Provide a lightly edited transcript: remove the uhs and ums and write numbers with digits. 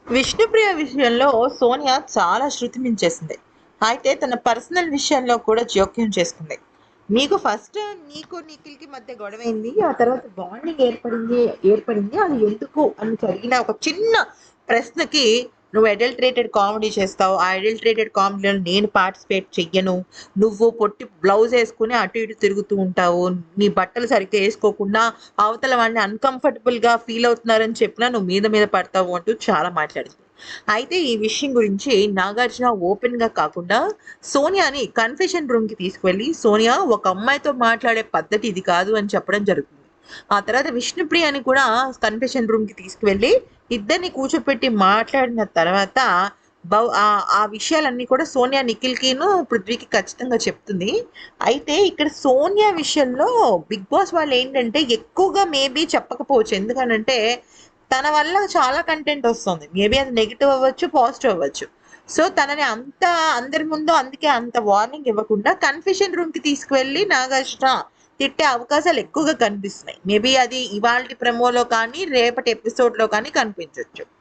విష్ణుప్రియ విషయంలో సోనియా చాలా శృతి మించేసింది. అయితే తన పర్సనల్ విషయంలో కూడా జోక్యం చేసుకుంది. నీకు నిఖిల్‌కి మధ్య గొడవైంది. ఆ తర్వాత బాండింగ్ ఏర్పడింది. అది ఎందుకు అని జరిగిన ఒక చిన్న ప్రశ్నకి నువ్వు అడల్టరేటెడ్ కామెడీ చేస్తావు. ఆ అడల్టరేటెడ్ కామెడీలో నేను పార్టిసిపేట్ చెయ్యను. నువ్వు పొట్టి బ్లౌజ్ ఏసుకొని అటు ఇటు తిరుగుతూ ఉంటావు. నీ బట్టలు సరిగ్గా ఏసుకోకుండా అవతల వాడిని అన్‌కంఫర్టబుల్‌గా ఫీల్ అవుతున్నారని చెప్పినా నువ్వు మీద మీద పడతావు అంటూ చాలా మాట్లాడింది. అయితే ఈ విషయం గురించి నాగార్జున ఓపెన్‌గా కాకుండా సోనియాని కన్ఫెషన్ రూమ్‌కి తీసుకువెళ్ళి, "సోనియా, ఒక అమ్మాయితో మాట్లాడే పద్ధతి ఇది కాదు" అని చెప్పడం జరుగుతుంది. ఆ తర్వాత విష్ణుప్రియని కూడా కన్ఫెషన్ రూమ్‌కి తీసుకువెళ్ళి, ఇద్దరిని కూర్చోపెట్టి మాట్లాడిన తర్వాత ఆ విషయాలన్నీ కూడా సోనియా నిఖిల్‌కిను, పృథ్వీకి ఖచ్చితంగా చెప్తుంది. అయితే ఇక్కడ సోనియా విషయంలో బిగ్ బాస్ వాళ్ళేంటంటే ఎక్కువగా మేబీ చెప్పకపోవచ్చు. ఎందుకనంటే తన వల్ల చాలా కంటెంట్ వస్తుంది. మేబీ అది నెగెటివ్ అవ్వచ్చు, పాజిటివ్ అవ్వచ్చు. సో, తనని అంత అందరి ముందు అందుకే అంత వార్నింగ్ ఇవ్వకుండా కన్ఫెషన్ రూమ్‌కి తీసుకువెళ్ళి నాగార్జున తిట్టే అవకాశాలు ఎక్కువగా కనిపిస్తున్నాయి. మేబీ అది ఇవాల్టి ప్రోమోలో కానీ, రేపటి ఎపిసోడ్‌లో కానీ కనిపించొచ్చు.